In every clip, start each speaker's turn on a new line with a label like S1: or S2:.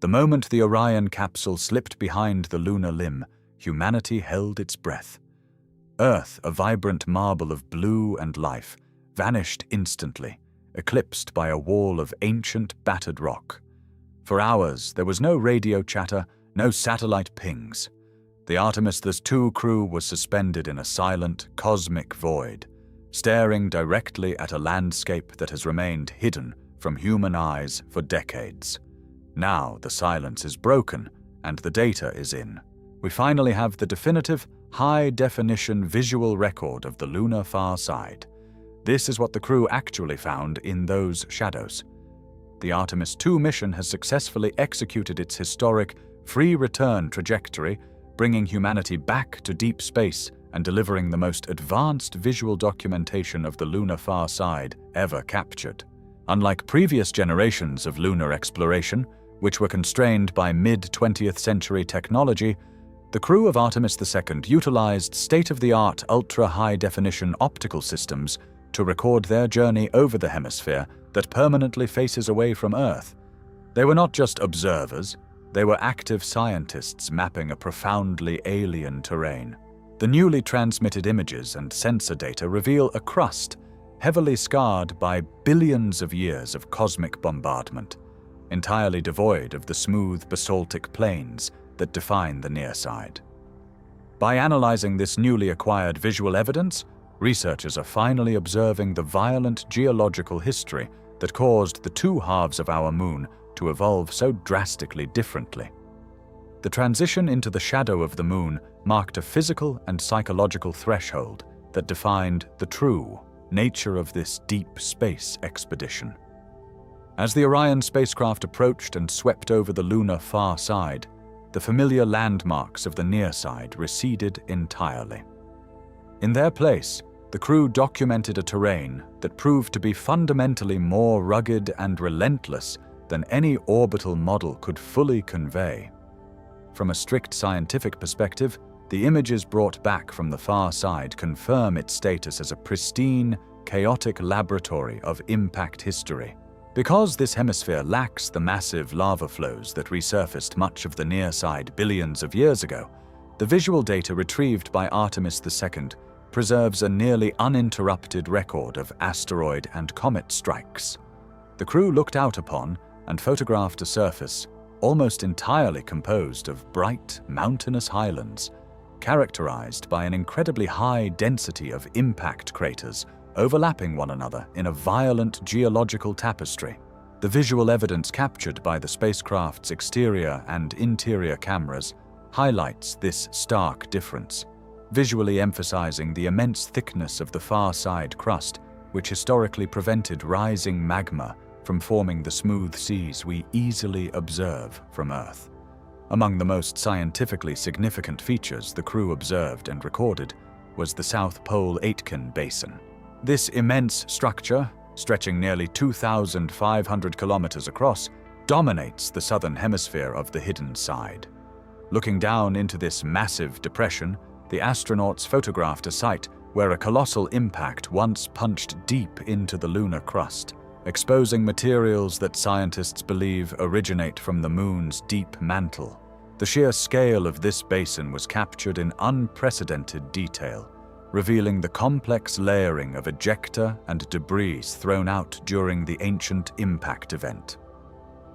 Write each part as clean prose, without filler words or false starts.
S1: The moment the Orion capsule slipped behind the lunar limb, humanity held its breath. Earth, a vibrant marble of blue and life, vanished instantly, eclipsed by a wall of ancient, battered rock. For hours, there was no radio chatter, no satellite pings. The Artemis II crew was suspended in a silent, cosmic void, staring directly at a landscape that has remained hidden from human eyes for decades. Now the silence is broken, and the data is in. We finally have the definitive, high-definition visual record of the lunar far side. This is what the crew actually found in those shadows. The Artemis II mission has successfully executed its historic, free return trajectory, bringing humanity back to deep space and delivering the most advanced visual documentation of the lunar far side ever captured. Unlike previous generations of lunar exploration, which were constrained by mid-20th century technology, the crew of Artemis II utilized state-of-the-art ultra-high-definition optical systems to record their journey over the hemisphere that permanently faces away from Earth. They were not just observers, they were active scientists mapping a profoundly alien terrain. The newly transmitted images and sensor data reveal a crust heavily scarred by billions of years of cosmic bombardment, entirely devoid of the smooth basaltic plains that define the nearside. By analyzing this newly acquired visual evidence, researchers are finally observing the violent geological history that caused the two halves of our moon to evolve so drastically differently. The transition into the shadow of the moon marked a physical and psychological threshold that defined the true nature of this deep space expedition. As the Orion spacecraft approached and swept over the lunar far side, the familiar landmarks of the near side receded entirely. In their place, the crew documented a terrain that proved to be fundamentally more rugged and relentless than any orbital model could fully convey. From a strict scientific perspective, the images brought back from the far side confirm its status as a pristine, chaotic laboratory of impact history. Because this hemisphere lacks the massive lava flows that resurfaced much of the near side billions of years ago, the visual data retrieved by Artemis II preserves a nearly uninterrupted record of asteroid and comet strikes. The crew looked out upon and photographed a surface almost entirely composed of bright, mountainous highlands, characterized by an incredibly high density of impact craters overlapping one another in a violent geological tapestry. The visual evidence captured by the spacecraft's exterior and interior cameras highlights this stark difference, visually emphasizing the immense thickness of the far side crust, which historically prevented rising magma from forming the smooth seas we easily observe from Earth. Among the most scientifically significant features the crew observed and recorded was the South Pole-Aitken Basin. This immense structure, stretching nearly 2,500 kilometers across, dominates the southern hemisphere of the hidden side. Looking down into this massive depression, the astronauts photographed a site where a colossal impact once punched deep into the lunar crust, exposing materials that scientists believe originate from the moon's deep mantle. The sheer scale of this basin was captured in unprecedented detail, revealing the complex layering of ejecta and debris thrown out during the ancient impact event.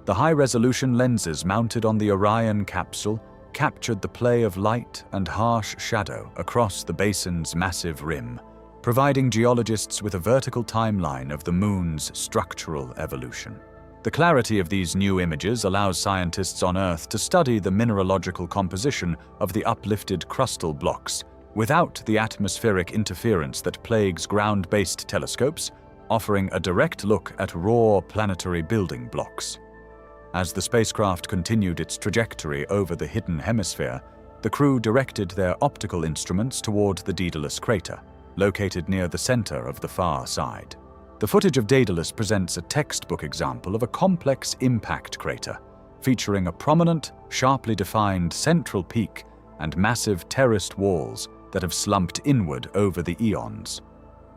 S1: The high-resolution lenses mounted on the Orion capsule captured the play of light and harsh shadow across the basin's massive rim, providing geologists with a vertical timeline of the moon's structural evolution. The clarity of these new images allows scientists on Earth to study the mineralogical composition of the uplifted crustal blocks without the atmospheric interference that plagues ground-based telescopes, offering a direct look at raw planetary building blocks. As the spacecraft continued its trajectory over the hidden hemisphere, the crew directed their optical instruments toward the Dedalus crater, located near the center of the far side. The footage of Daedalus presents a textbook example of a complex impact crater, featuring a prominent, sharply defined central peak and massive terraced walls that have slumped inward over the eons.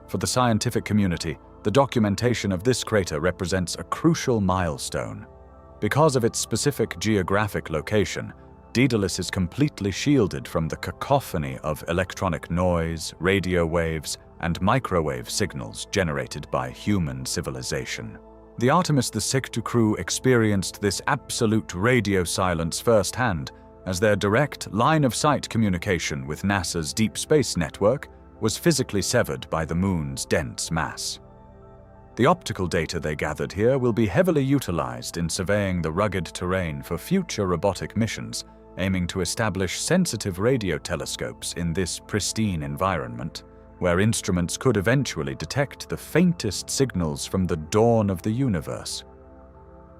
S1: For the scientific community, the documentation of this crater represents a crucial milestone. Because of its specific geographic location, Daedalus is completely shielded from the cacophony of electronic noise, radio waves, and microwave signals generated by human civilization. The Artemis II crew experienced this absolute radio silence firsthand, as their direct line-of-sight communication with NASA's Deep Space Network was physically severed by the Moon's dense mass. The optical data they gathered here will be heavily utilized in surveying the rugged terrain for future robotic missions, aiming to establish sensitive radio telescopes in this pristine environment, where instruments could eventually detect the faintest signals from the dawn of the universe.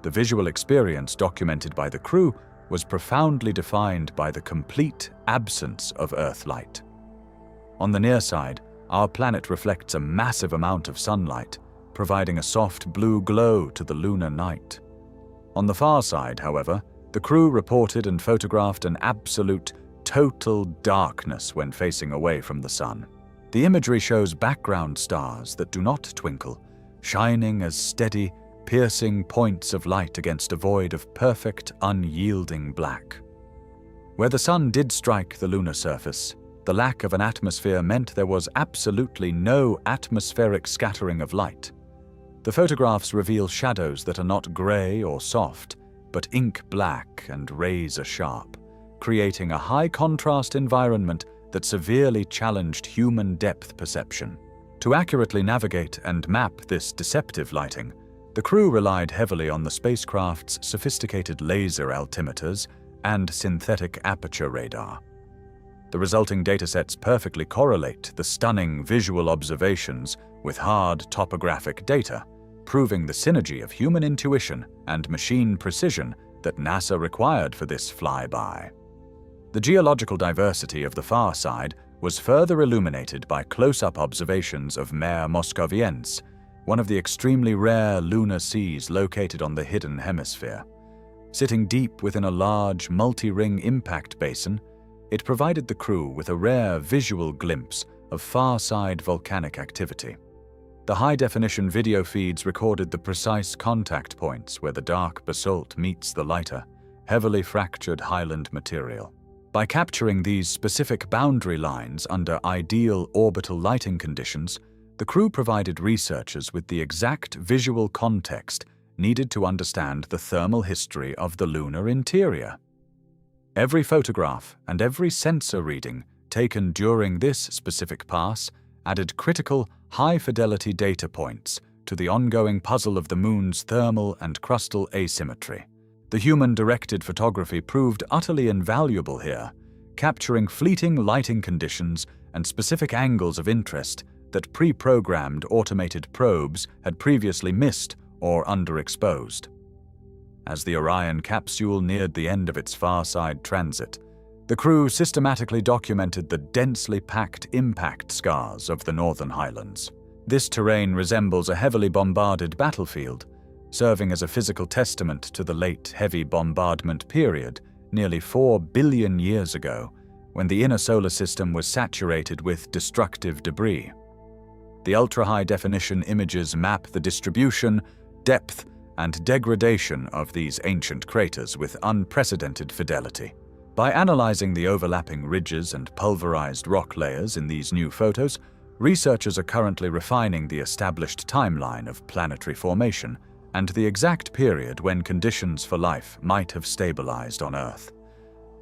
S1: The visual experience documented by the crew was profoundly defined by the complete absence of Earth light. On the near side, our planet reflects a massive amount of sunlight, providing a soft blue glow to the lunar night. On the far side, however, the crew reported and photographed an absolute, total darkness when facing away from the sun. The imagery shows background stars that do not twinkle, shining as steady, piercing points of light against a void of perfect, unyielding black. Where the sun did strike the lunar surface, the lack of an atmosphere meant there was absolutely no atmospheric scattering of light. The photographs reveal shadows that are not grey or soft, but ink black and razor sharp, creating a high-contrast environment that severely challenged human depth perception. To accurately navigate and map this deceptive lighting, the crew relied heavily on the spacecraft's sophisticated laser altimeters and synthetic aperture radar. The resulting datasets perfectly correlate the stunning visual observations with hard topographic data, proving the synergy of human intuition and machine precision that NASA required for this flyby. The geological diversity of the far side was further illuminated by close-up observations of Mare Moscoviense, one of the extremely rare lunar seas located on the hidden hemisphere. Sitting deep within a large, multi-ring impact basin, it provided the crew with a rare visual glimpse of far-side volcanic activity. The high-definition video feeds recorded the precise contact points where the dark basalt meets the lighter, heavily fractured highland material. By capturing these specific boundary lines under ideal orbital lighting conditions, the crew provided researchers with the exact visual context needed to understand the thermal history of the lunar interior. Every photograph and every sensor reading taken during this specific pass added critical, high-fidelity data points to the ongoing puzzle of the Moon's thermal and crustal asymmetry. The human-directed photography proved utterly invaluable here, capturing fleeting lighting conditions and specific angles of interest that pre-programmed automated probes had previously missed or underexposed. As the Orion capsule neared the end of its far-side transit, the crew systematically documented the densely packed impact scars of the Northern Highlands. This terrain resembles a heavily bombarded battlefield, serving as a physical testament to the late heavy bombardment period, nearly 4 billion years ago, when the inner solar system was saturated with destructive debris. The ultra-high-definition images map the distribution, depth, and degradation of these ancient craters with unprecedented fidelity. By analyzing the overlapping ridges and pulverized rock layers in these new photos, researchers are currently refining the established timeline of planetary formation and the exact period when conditions for life might have stabilized on Earth.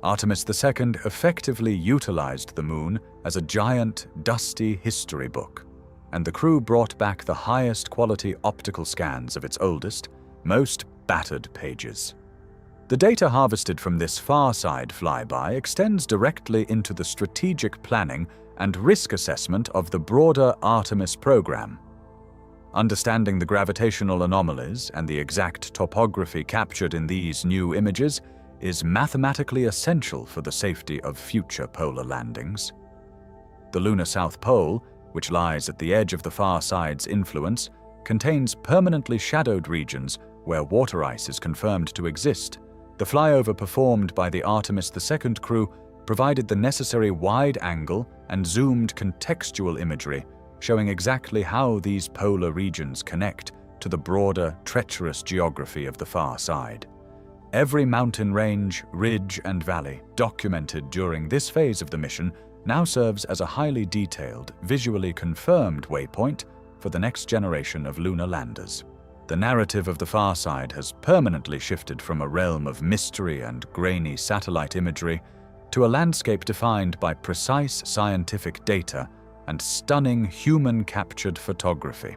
S1: Artemis II effectively utilized the Moon as a giant, dusty history book, and the crew brought back the highest quality optical scans of its oldest, most battered pages. The data harvested from this far-side flyby extends directly into the strategic planning and risk assessment of the broader Artemis program. Understanding the gravitational anomalies and the exact topography captured in these new images is mathematically essential for the safety of future polar landings. The lunar South Pole, which lies at the edge of the far side's influence, contains permanently shadowed regions where water ice is confirmed to exist. The flyover performed by the Artemis II crew provided the necessary wide-angle and zoomed contextual imagery, showing exactly how these polar regions connect to the broader, treacherous geography of the far side. Every mountain range, ridge, and valley documented during this phase of the mission now serves as a highly detailed, visually confirmed waypoint for the next generation of lunar landers. The narrative of the far side has permanently shifted from a realm of mystery and grainy satellite imagery to a landscape defined by precise scientific data and stunning human-captured photography.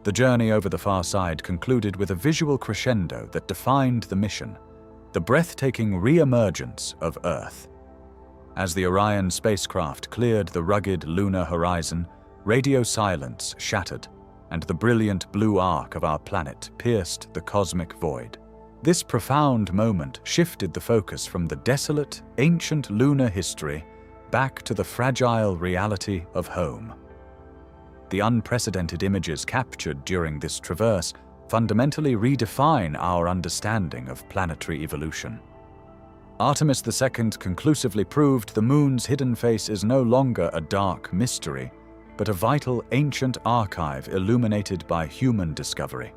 S1: The journey over the far side concluded with a visual crescendo that defined the mission, the breathtaking re-emergence of Earth. As the Orion spacecraft cleared the rugged lunar horizon, radio silence shattered, and the brilliant blue arc of our planet pierced the cosmic void. This profound moment shifted the focus from the desolate, ancient lunar history back to the fragile reality of home. The unprecedented images captured during this traverse fundamentally redefine our understanding of planetary evolution. Artemis II conclusively proved the Moon's hidden face is no longer a dark mystery, but a vital ancient archive illuminated by human discovery.